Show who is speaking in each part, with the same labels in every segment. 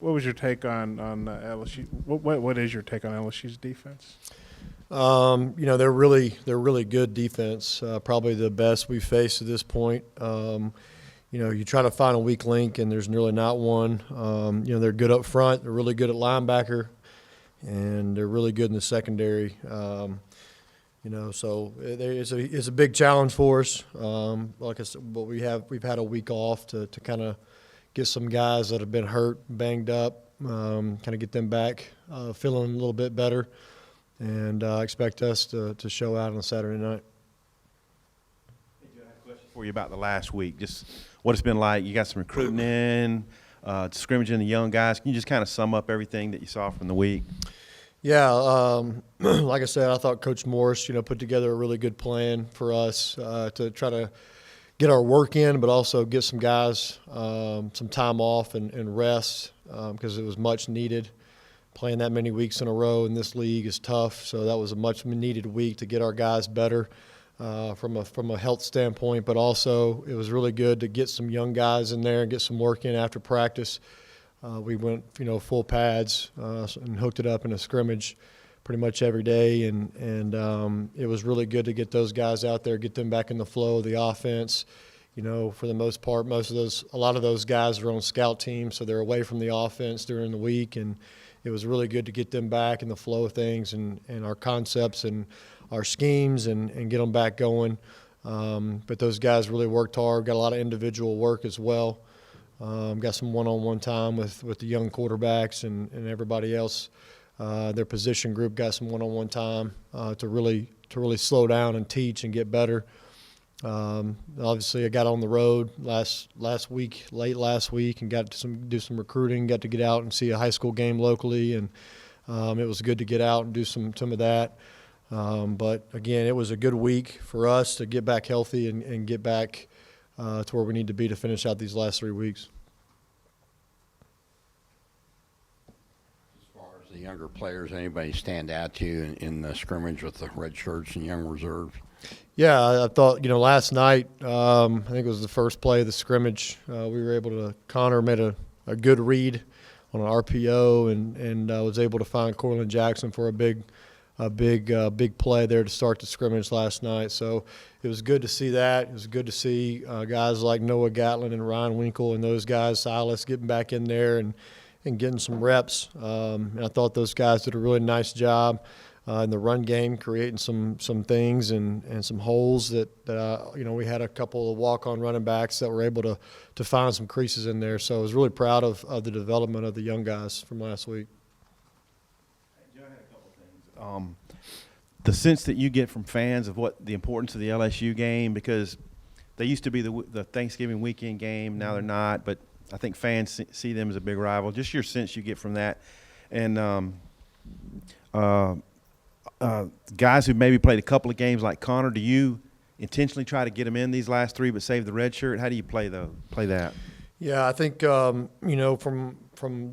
Speaker 1: What was your take on LSU? What is your take on LSU's defense?
Speaker 2: They're really good defense. Probably the best we've faced at this point. You try to find a weak link, and there's really not one. They're good up front. They're really good at linebacker, and they're really good in the secondary. So it's a big challenge for us. Like I said, but we've had a week off to kind of get some guys that have been hurt, banged up, kind of get them back feeling a little bit better, and expect us to show out on Saturday night.
Speaker 3: I have a question for you about the last week, just what it's been like. You got some recruiting in, scrimmaging the young guys. Can you just kind of sum up everything that you saw from the week?
Speaker 2: Yeah, like I said, I thought Coach Morris, put together a really good plan for us to try to get our work in, but also get some guys some time off and rest because it was much needed. Playing that many weeks in a row in this league is tough, so that was a much needed week to get our guys better from a health standpoint, but also it was really good to get some young guys in there and get some work in after practice. We went, full pads and hooked it up in a scrimmage pretty much every day, and it was really good to get those guys out there, get them back in the flow of the offense. For the most part, a lot of those guys are on scout teams, so they're away from the offense during the week, and it was really good to get them back in the flow of things and our concepts and our schemes and get them back going. But those guys really worked hard, got a lot of individual work as well. Got some one-on-one time with the young quarterbacks and everybody else. Their position group got some one-on-one time to really slow down and teach and get better. Obviously, I got on the road late last week, and got to do some recruiting. Got to get out and see a high school game locally, and it was good to get out and do some of that. But again, it was a good week for us to get back healthy and get back to where we need to be to finish out these last 3 weeks.
Speaker 4: As far as the younger players, anybody stand out to you in the scrimmage with the red shirts and young reserves?
Speaker 2: Yeah, I thought, last night, I think it was the first play of the scrimmage, we were able to – Connor made a good read on an RPO and was able to find Cortland Jackson for a big play there to start the scrimmage last night. So it was good to see that. It was good to see guys like Noah Gatlin and Ryan Winkle and those guys, Silas, getting back in there and getting some reps. And I thought those guys did a really nice job in the run game, creating some things and some holes that we had a couple of walk-on running backs that were able to find some creases in there. So I was really proud of the development of the young guys from last week.
Speaker 3: Joe, I had a couple things. The sense that you get from fans of what the importance of the LSU game, because they used to be the Thanksgiving weekend game, now they're not, but I think fans see them as a big rival. Just your sense you get from that. And guys who maybe played a couple of games like Connor, do you intentionally try to get them in these last 3 but save the red shirt? How do you play that?
Speaker 2: Yeah, I think, from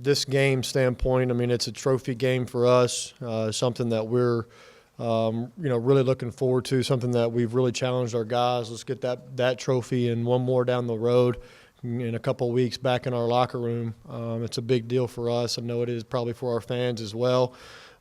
Speaker 2: this game standpoint, it's a trophy game for us, something that we're, really looking forward to, something that we've really challenged our guys. Let's get that trophy and one more down the road in a couple of weeks back in our locker room. It's a big deal for us. I know it is probably for our fans as well.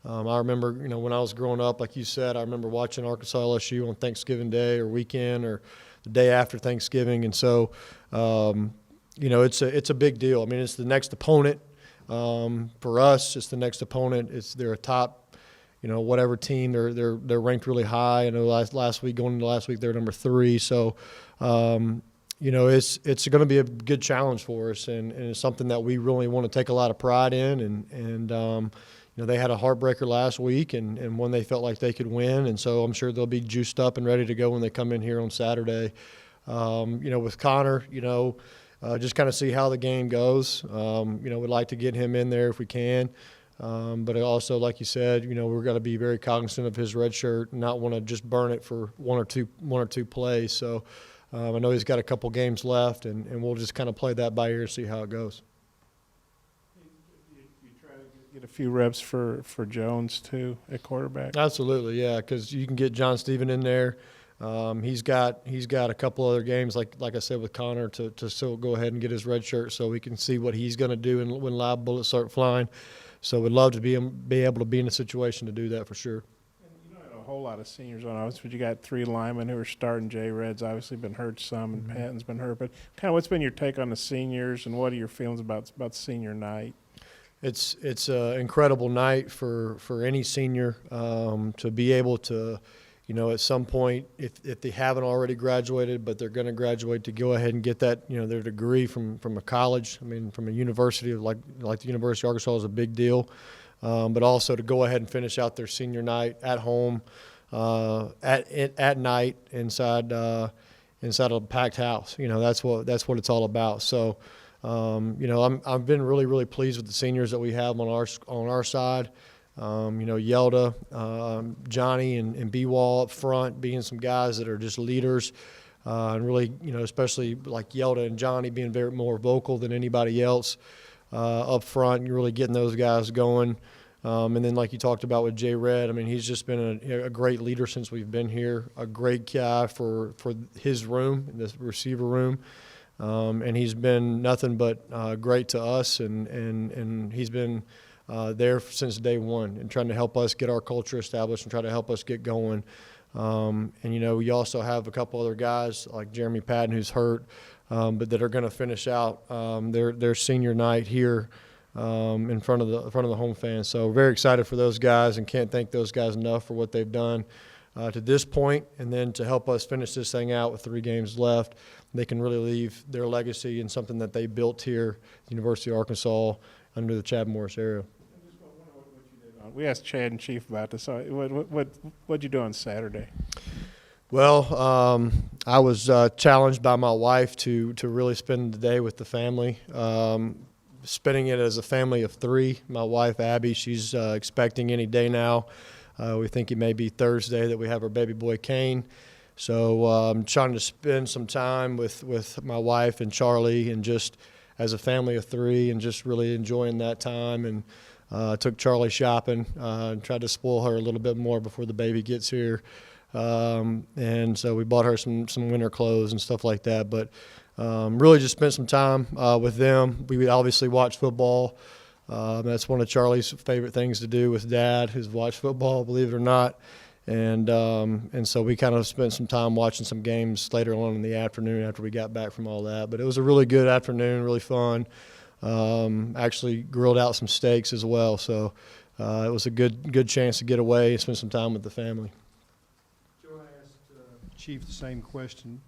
Speaker 2: I remember, when I was growing up, like you said, I remember watching Arkansas LSU on Thanksgiving Day or weekend or the day after Thanksgiving. And so, it's a big deal. It's the next opponent. For us, it's the next opponent. They're a top, whatever team. They're ranked really high. I know last week, going into last week, they're number 3. So, it's going to be a good challenge for us, and it's something that we really want to take a lot of pride in. And they had a heartbreaker last week and one they felt like they could win, and so I'm sure they'll be juiced up and ready to go when they come in here on Saturday. With Connor, just kind of see how the game goes. We'd like to get him in there if we can. But also, like you said, we're going to be very cognizant of his red shirt and not want to just burn it for one or two plays. So I know he's got a couple games left, and we'll just kind of play that by ear and see how it goes.
Speaker 1: You try to get a few reps for Jones too at quarterback.
Speaker 2: Absolutely, yeah, because you can get John Steven in there. He's got a couple other games, like I said with Connor, to still go ahead and get his red shirt so we can see what he's going to do when live bullets start flying. So we'd love to be able to be in a situation to do that for sure.
Speaker 1: You don't have a whole lot of seniors on us, but you got 3 linemen who are starting. Jay Red's obviously been hurt some, and Patton's been hurt. But kind of what's been your take on the seniors, and what are your feelings about senior night?
Speaker 2: It's an incredible night for any senior to be able to, at some point, if they haven't already graduated, but they're going to graduate, to go ahead and get that, their degree from a college. I mean, from a university like the University of Arkansas is a big deal, but also to go ahead and finish out their senior night at home, at night inside a packed house. That's what it's all about. So. I've been really, really pleased with the seniors that we have on our side. Yelda, Johnny, and B-Wall up front, being some guys that are just leaders, and really, especially like Yelda and Johnny being very more vocal than anybody else up front. And really getting those guys going. And then, like you talked about with Jay Red, I mean, he's just been a great leader since we've been here. A great guy for his room, this receiver room. And he's been nothing but great to us, and he's been there since day one and trying to help us get our culture established and try to help us get going. We also have a couple other guys like Jeremy Patton, who's hurt, but that are going to finish out their senior night here in front of the home fans. So very excited for those guys, and can't thank those guys enough for what they've done to this point, and then to help us finish this thing out with 3 games left. They can really leave their legacy in something that they built here at the University of Arkansas under the Chad Morris era.
Speaker 1: We asked Chad and Chief about this. So what'd you do on Saturday?
Speaker 2: Well, I was challenged by my wife to really spend the day with the family, spending it as a family of 3. My wife, Abby, she's expecting any day now. We think it may be Thursday that we have our baby boy, Kane. So I'm trying to spend some time with my wife and Charlie, and just as a family of 3, and just really enjoying that time. And took Charlie shopping and tried to spoil her a little bit more before the baby gets here. And so we bought her some winter clothes and stuff like that. But really just spent some time with them. We obviously watch football. That's one of Charlie's favorite things to do with Dad, is watch football, believe it or not. And so we kind of spent some time watching some games later on in the afternoon after we got back from all that. But it was a really good afternoon, really fun. Actually grilled out some steaks as well. So it was a good chance to get away and spend some time with the family.
Speaker 5: Joe, I asked Chief the same question.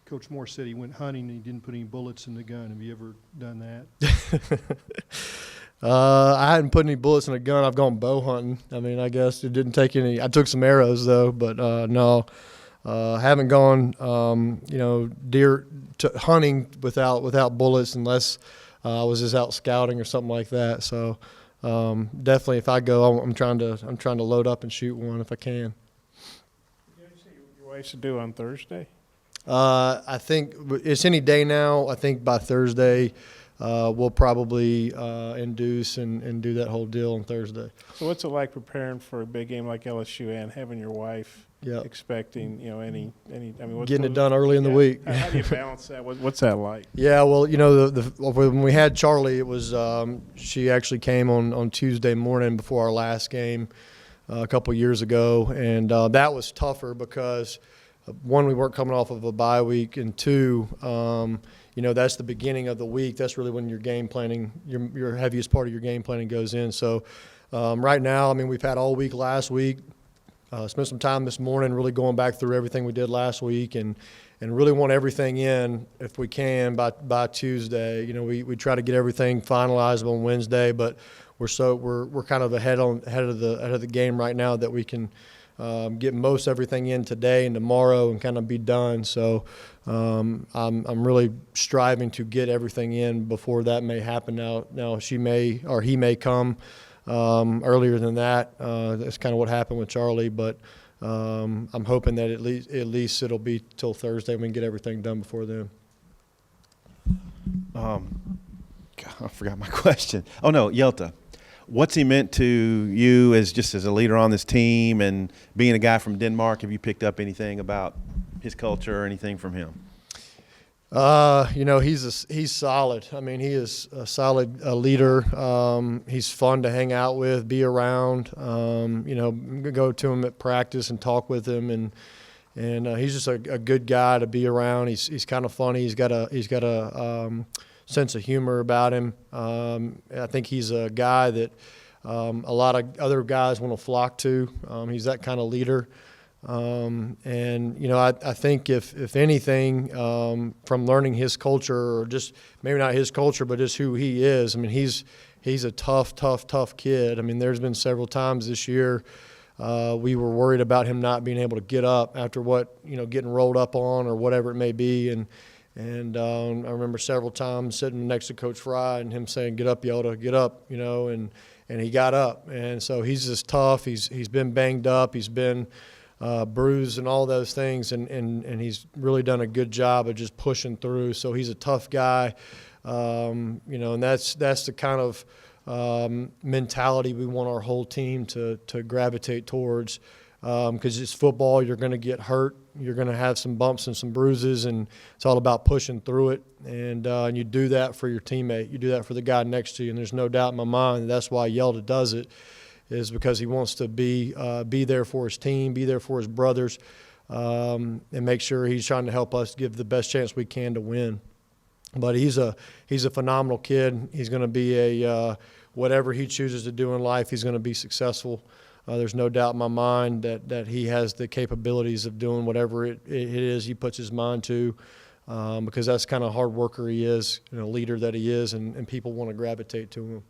Speaker 5: Coach Moore said he went hunting and he didn't put any bullets in the gun. Have you ever done that?
Speaker 2: I hadn't put any bullets in a gun. I've gone bow hunting. I mean, I guess it didn't take any. I took some arrows though, but no, haven't gone. Deer hunting without bullets, unless I was just out scouting or something like that. So definitely, if I go, I'm trying to load up and shoot one if I can.
Speaker 1: What did you say your wife should do on Thursday?
Speaker 2: I think it's any day now. I think by Thursday. We'll probably induce and do that whole deal on Thursday.
Speaker 1: So what's it like preparing for a big game like LSU and having your wife expecting, any I mean,
Speaker 2: getting it done early in the week?
Speaker 1: How do you balance that? What's that like?
Speaker 2: Yeah, well, when we had Charlie, it was she actually came on Tuesday morning before our last game a couple years ago, and that was tougher because, 1, we weren't coming off of a bye week, and 2, that's the beginning of the week. That's really when your game planning, your heaviest part of your game planning goes in. So right now, I mean, we've had all week last week. Spent some time this morning really going back through everything we did last week, and really want everything in if we can by Tuesday. We try to get everything finalized on Wednesday, but we're kind of ahead of the game right now that we can get most everything in today and tomorrow and kind of be done. So I'm really striving to get everything in before that may happen. Now he may come earlier than that. That's kind of what happened with Charlie, but I'm hoping that at least it'll be till Thursday we can get everything done before then.
Speaker 3: God, I forgot my question. Oh no, Yelta. what's he meant to you as just as a leader on this team, and being a guy from Denmark? Have you picked up anything about his culture or anything from him?
Speaker 2: You know, he's solid. I mean, he is a solid leader. He's fun to hang out with, be around. You know, go to him at practice and talk with him, and he's just a good guy to be around. He's kind of funny. He's got a sense of humor about him. I think he's a guy that a lot of other guys want to flock to. He's that kind of leader. And you know, I think if anything, from learning his culture, or just maybe not his culture, but just who he is. I mean, he's a tough kid. I mean, there's been several times this year we were worried about him not being able to get up after getting rolled up on or whatever it may be. And I remember several times sitting next to Coach Fry and him saying, "Get up, Yoda, get up," you know, and he got up. And so he's just tough. He's been banged up. He's been bruised and all those things, and he's really done a good job of just pushing through. So he's a tough guy, you know, and that's the kind of mentality we want our whole team to gravitate towards, because it's football. You're going to get hurt. You're going to have some bumps and some bruises, and it's all about pushing through it. And you do that for your teammate. You do that for the guy next to you, and there's no doubt in my mind that's why Yelda does it, is because he wants to be there for his team, be there for his brothers, and make sure he's trying to help us give the best chance we can to win. But he's a phenomenal kid. He's going to be whatever he chooses to do in life, he's going to be successful. There's no doubt in my mind that he has the capabilities of doing whatever it is he puts his mind to, because that's the kind of hard worker he is, leader that he is, and people want to gravitate to him.